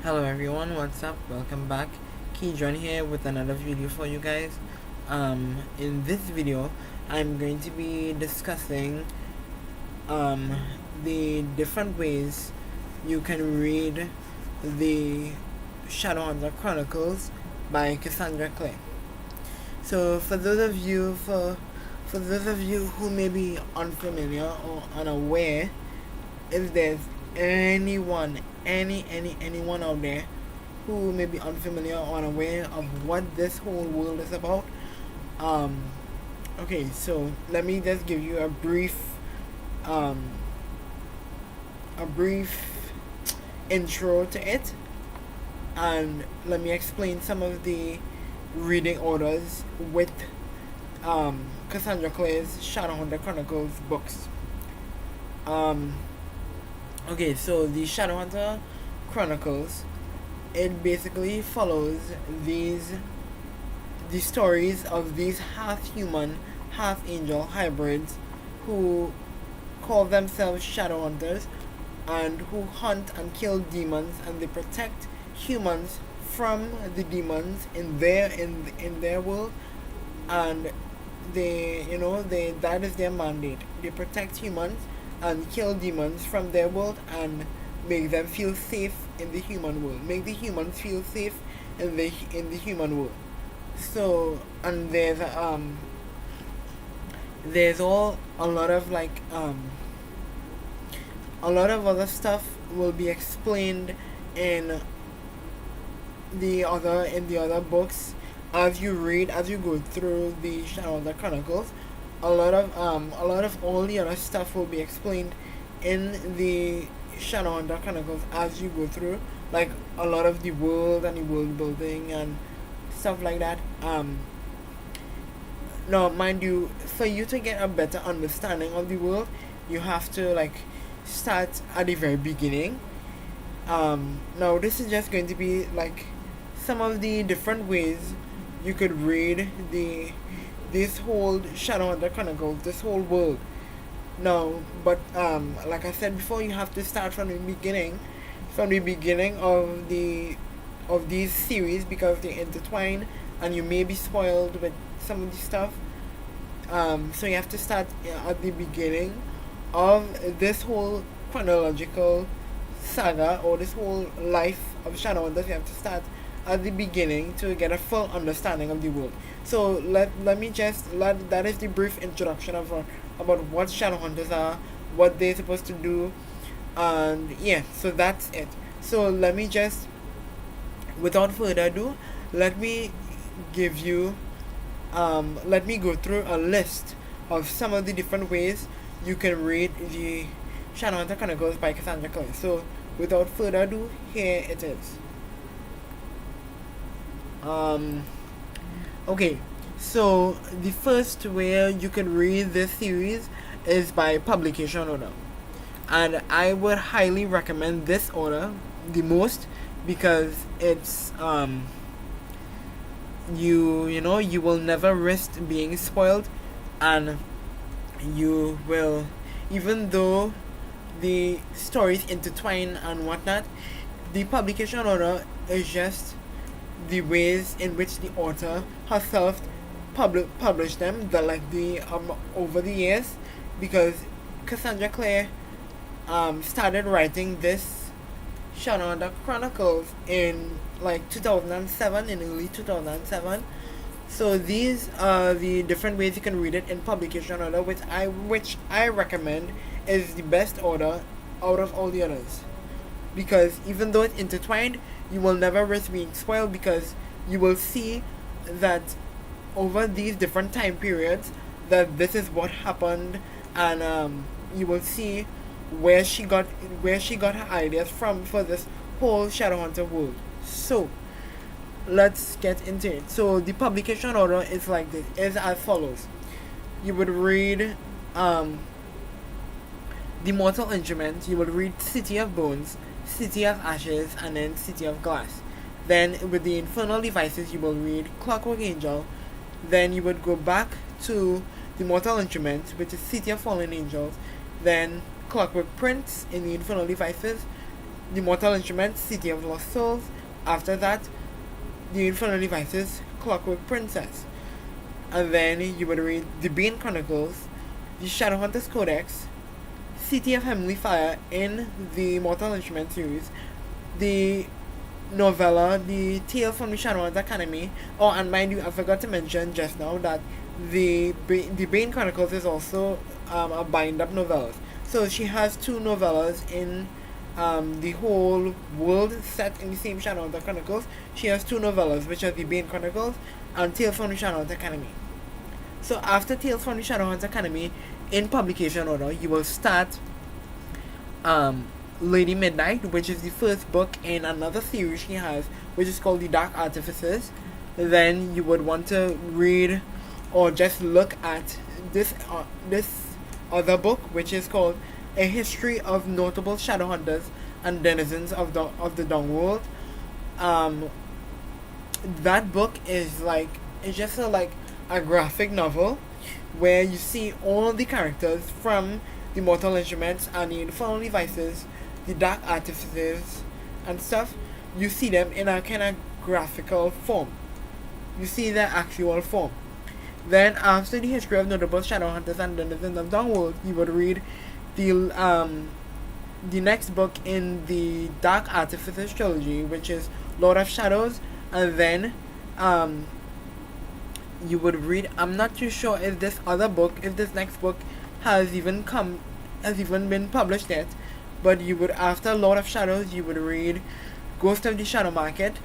Hello everyone, what's up? Welcome back. Keyjohn here with another video for you guys. In this video, I'm going to be discussing the different ways you can read the Shadowhunter Chronicles by Cassandra Clare. So for those of you who may be unfamiliar or unaware, if there's anyone out there who may be unfamiliar or unaware of what this whole world is about, okay, so let me just give you a brief intro to it, and let me explain some of the reading orders with Cassandra Clare's Shadowhunter Chronicles books. Okay, so the Shadowhunter Chronicles, it basically follows the stories of these half-human, half-angel hybrids who call themselves Shadowhunters and who hunt and kill demons, and they protect humans from the demons in their world, and that is their mandate. They protect humans and kill demons from their world and make them feel safe in the human world. Make the humans feel safe in the human world. So, and there's all a lot of other stuff will be explained in the other books as you go through the Shadowhunter Chronicles. A lot of all the other stuff will be explained in the Shadowhunter Chronicles as you go through, like a lot of the world and the world building and stuff like that. Now, mind you, for you to get a better understanding of the world, you have to start at the very beginning. Now this is just going to be some of the different ways you could read this whole Shadowhunter Chronicles, this whole world. Now, but like I said before, you have to start from the beginning of these series, because they intertwine and you may be spoiled with some of the stuff. So you have to start at the beginning of this whole chronological saga, or this whole life of Shadowhunters. You have to start at the beginning to get a full understanding of the world. So that is the brief introduction of about what Shadowhunters are, what they're supposed to do, and yeah, so that's it. So without further ado, let me go through a list of some of the different ways you can read the Shadowhunter Chronicles by Cassandra Clare. So without further ado, here it is. Okay, so the first way you can read this series is by publication order, and I would highly recommend this order the most, because it's you will never risk being spoiled, and you will, even though the stories intertwine and whatnot, the publication order is just the ways in which the author herself published them, over the years, because Cassandra Clare started writing this Shadowhunter Chronicles in 2007, in early 2007. So these are the different ways you can read it in publication order, which I recommend is the best order out of all the others, because even though it's intertwined, you will never risk being spoiled, because you will see that over these different time periods that this is what happened, and you will see where she got her ideas from for this whole Shadowhunter world. So let's get into it. So the publication order is as follows. You would read The Mortal Instrument, you would read City of Bones, City of Ashes, and then City of Glass. Then with the Infernal Devices, you will read Clockwork Angel. Then you would go back to the Mortal Instrument, which is City of Fallen Angels. Then Clockwork Prince in the Infernal Devices. the Mortal Instruments, City of Lost Souls. After that, the Infernal Devices, Clockwork Princess. And then you would read the Bane Chronicles, the Shadowhunter's Codex, City of Heavenly Fire in the Mortal Instruments series, the novella, the Tales from the Shadowhunter Academy. Oh, and mind you, I forgot to mention just now that the Bane Chronicles is also a bind-up novella. So she has two novellas in the whole world set in the same Shadowhunter Chronicles. She has two novellas, which are the Bane Chronicles and Tales from the Shadowhunter Academy. So after Tales from the Shadowhunter Academy, in publication order, you will start Lady Midnight, which is the first book in another series she has, which is called The Dark Artifices. Then you would want to read or just look at this other book, which is called A History of Notable Shadowhunters and Denizens of the Dawnworld. That book is just a graphic novel where you see all the characters from the Mortal Instruments and the Infernal Devices, the Dark Artifices and stuff. You see them in a kind of graphical form. You see their actual form. Then after the History of Notable Shadowhunters and Denizens of Dawnworld, you would read the next book in the Dark Artifices trilogy, which is Lord of Shadows. And then you would read, I'm not too sure if this next book has even been published yet, but you would, after Lord of Shadows, you would read Ghost of the Shadow Market,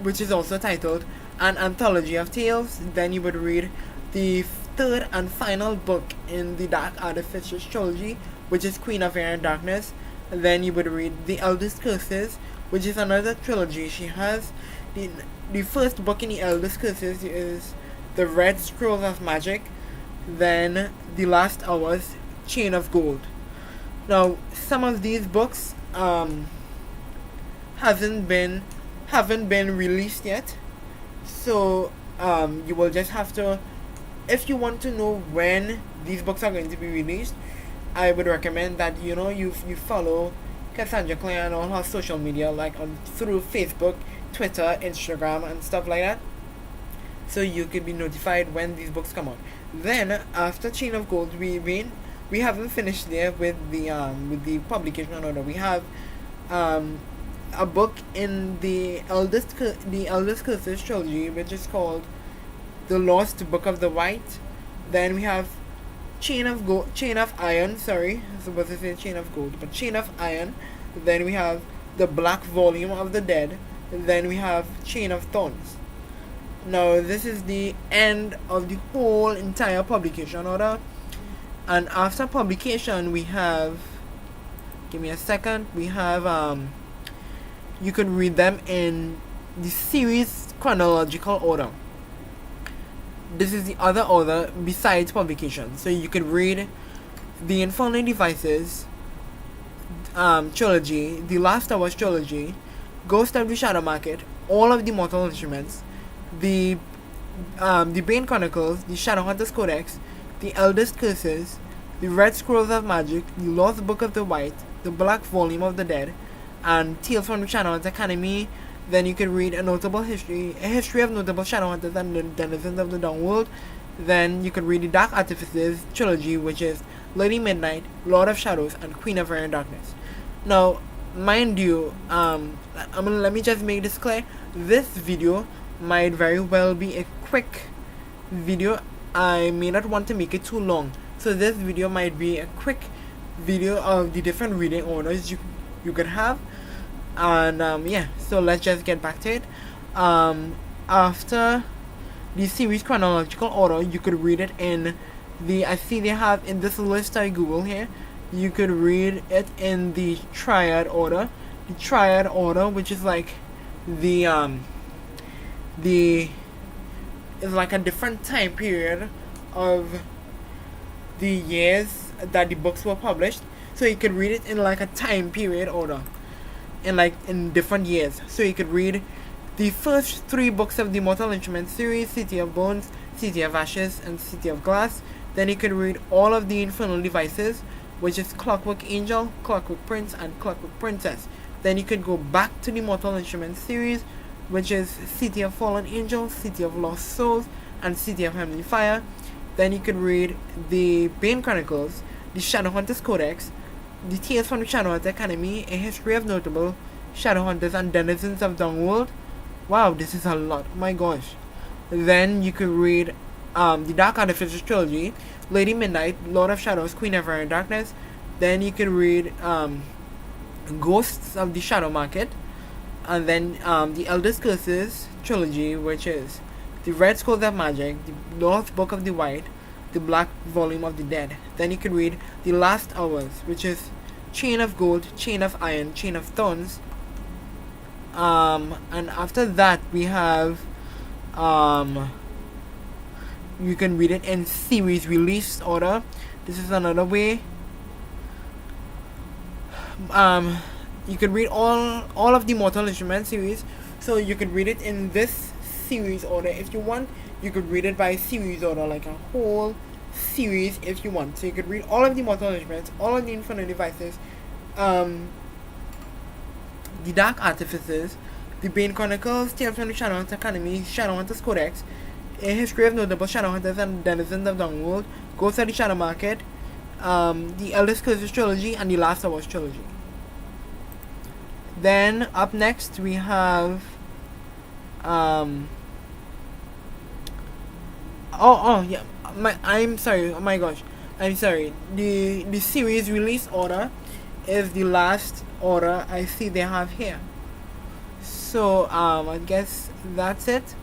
which is also titled An Anthology of Tales. Then you would read the third and final book in the Dark Artifices trilogy, which is Queen of Air and Darkness. And then you would read The Eldest Curses, which is another trilogy she has. The first book in The Eldest Curses is The Red Scrolls of Magic. Then The Last Hours, Chain of Gold. Now, some of these books haven't been released yet, so you will just have to, if you want to know when these books are going to be released, I would recommend that you follow Cassandra Clare on all her social media, through Facebook, Twitter, Instagram, and stuff like that, so you could be notified when these books come out. Then after Chain of Gold, we haven't finished there with the publication order. We have a book in the Eldest Curses trilogy, which is called The Lost Book of the White. Then we have Chain of Iron. Sorry, I was supposed to say Chain of Gold, but Chain of Iron. Then we have The Black Volume of the Dead. Then we have Chain of Thorns. Now this is the end of the whole entire publication order, and after publication we have, give me a second, we have you could read them in the series chronological order. This is the other order besides publication. So you could read the Infernal Devices trilogy, the Last Hours trilogy, Ghost of the Shadow Market, all of the Mortal Instruments, the Bane Chronicles, the Shadowhunter's Codex, the Eldest Curses, the Red Scrolls of Magic, the Lost Book of the White, the Black Volume of the Dead, and Tales from the Shadowhunter Academy. Then you could read a history of notable Shadowhunters and Denizens of the Dawnworld. Then you could read the Dark Artifices trilogy, which is Lady Midnight, Lord of Shadows, and Queen of Air and Darkness. Now, mind you, let me just make this clear. This video might very well be a quick video. I may not want to make it too long, so this video might be a quick video of the different reading orders you could have. And so let's just get back to it. After the series chronological order, you could read it in I see they have in this list I Google here, you could read it in the triad order. The triad order, which is like is like a different time period of the years that the books were published. So you could read it in like a time period order, in different years. So you could read the first 3 books of the Mortal Instruments series, City of Bones, City of Ashes, and City of Glass. Then you could read all of the Infernal Devices, which is Clockwork Angel, Clockwork Prince, and Clockwork Princess. Then you could go back to the Mortal Instruments series, which is City of Fallen Angels, City of Lost Souls, and City of Heavenly Fire. Then you could read the Bane Chronicles, the Shadowhunters Codex, the Tales from the Shadowhunter Academy, A History of Notable Shadowhunters and Denizens of Dawnworld. Wow, this is a lot. Oh my gosh. Then you could read the Dark Artificers Trilogy, Lady Midnight, Lord of Shadows, Queen of Fire and Darkness. Then you could read Ghosts of the Shadow Market. And then the Elder's Curses Trilogy, which is the Red Scrolls of Magic, the North Book of the White, the Black Volume of the Dead. Then you could read The Last Hours, which is Chain of Gold, Chain of Iron, Chain of Thorns. And after that we have you can read it in series release order. This is another way. You could read all of the Mortal Instruments series, so you could read it in this series order if you want. You could read it by series order, like a whole series if you want. So you could read all of the Mortal Instruments, all of the Infinite Devices, the Dark Artificers, the Bane Chronicles, Tales from the Shadowhunter Academy, Shadowhunters Codex, A History of Notable Shadowhunters and Denizens of Dawnworld, Ghosts of the Shadow Market, the Elder's Curses Trilogy, and the Last Hours Trilogy. Then up next we have I'm sorry. Oh my gosh, I'm sorry. The series release order is the last order I see they have here. So I guess that's it.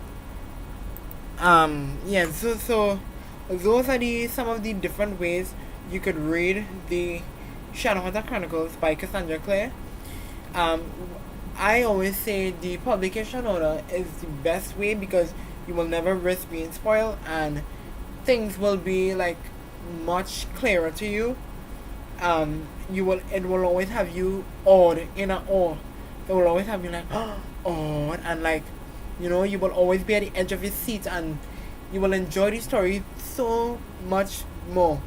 Yeah. So those are some of the different ways you could read the Shadowhunter Chronicles by Cassandra Clare. I always say the publication order is the best way because you will never risk being spoiled and things will be like much clearer to you. It will always have you awed, in an awe. It will always have you like awed, and like, you know, you will always be at the edge of your seat and you will enjoy the story so much more.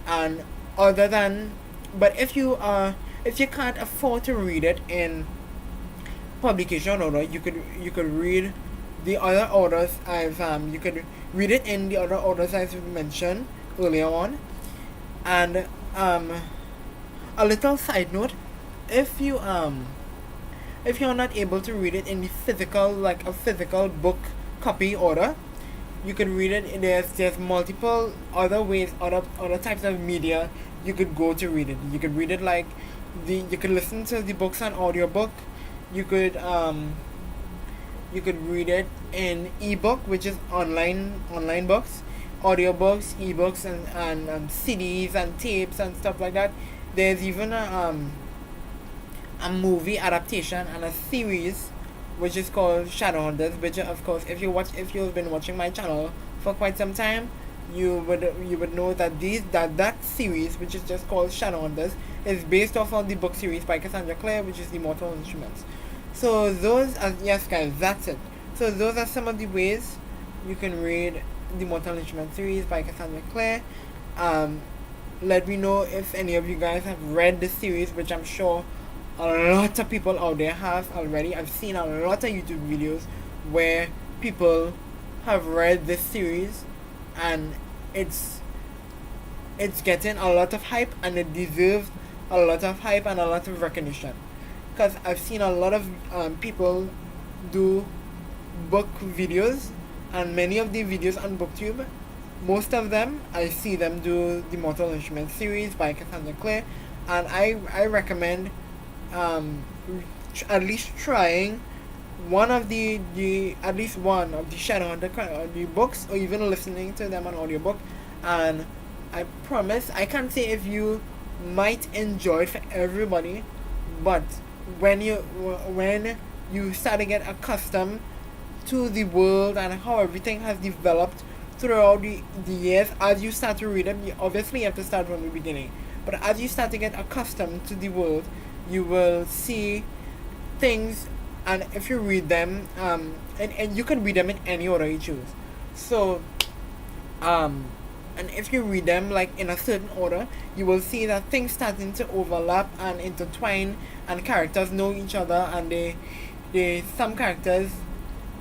And other than, but if you can't afford to read it in publication order, you could read the other orders I've you could read it in the other orders I've mentioned earlier on. And a little side note, if you're not able to read it in the physical, like a physical book copy order, you could read it. There's multiple other ways, other types of media you could go to read it. You could read it like you could listen to the books on audiobook. You could read it in ebook, which is online books, audiobooks, ebooks, and CDs and tapes and stuff like that. There's even a movie adaptation and a series which is called Shadowhunters, which of course if you've been watching my channel for quite some time, you would know that that series, which is just called Shadowhunters, is based off of the book series by Cassandra Clare, which is the Mortal Instruments. So those are, yes guys, that's it. So those are some of the ways you can read the Mortal Instruments series by Cassandra Clare. Let me know if any of you guys have read this series, which I'm sure a lot of people out there have already. I've seen a lot of YouTube videos where people have read this series, and it's getting a lot of hype, and it deserves a lot of hype and a lot of recognition. Because I've seen a lot of people do book videos, and many of the videos on BookTube, most of them I see them do the Mortal Instruments series by Cassandra Clare, and I recommend at least trying one of the at least one of the Shadowhunter the books, or even listening to them on audiobook. And I promise, I can't say if you might enjoy it for everybody, but when you start to get accustomed to the world and how everything has developed throughout the years, as you start to read them, you obviously have to start from the beginning, but as you start to get accustomed to the world, you will see things. And if you read them, and you can read them in any order you choose. So and if you read them like in a certain order, you will see that things starting to overlap and intertwine, and characters know each other, and they some characters,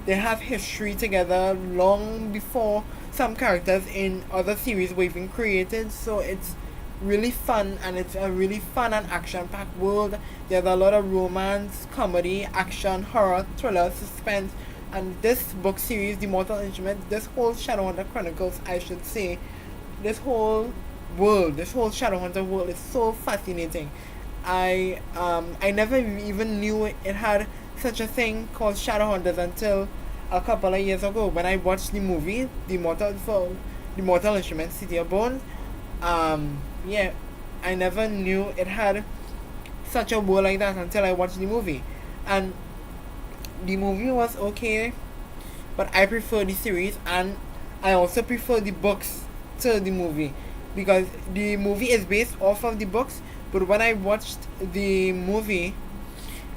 they have history together long before some characters in other series were even created. So it's really fun, and it's a really fun and action packed world. There's a lot of romance, comedy, action, horror, thriller, suspense, and this book series, The Mortal Instrument, this whole Shadowhunter Chronicles, I should say, this whole world, this whole Shadowhunter world is so fascinating. I never even knew it had such a thing called Shadowhunters until a couple of years ago when I watched the movie The Mortal Instrument City of Bones. Yeah, I never knew it had such a world like that until I watched the movie. And the movie was okay, but I prefer the series, and I also prefer the books to the movie, because the movie is based off of the books, but when I watched the movie,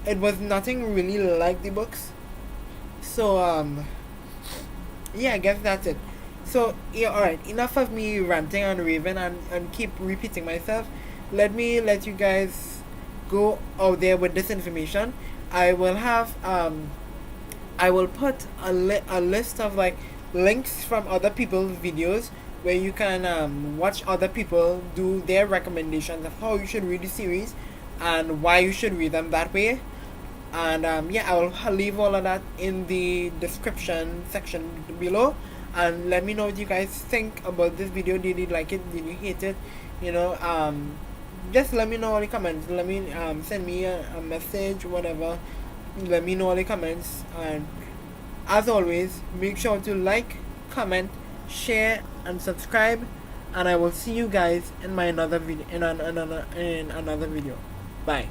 it was nothing really like the books. So yeah, I guess that's it. So yeah, alright, enough of me ranting and raving and keep repeating myself. Let me let you guys go out there with this information. I will have I will put a list of like links from other people's videos where you can watch other people do their recommendations of how you should read the series and why you should read them that way. And yeah, I will leave all of that in the description section below. And let me know what you guys think about this video. Did you like it? Did you hate it? You know, just let me know in the comments. Let me send me a message, whatever. Let me know in the comments. And as always, make sure to like, comment, share, and subscribe. And I will see you guys in my another video. In another video. Bye.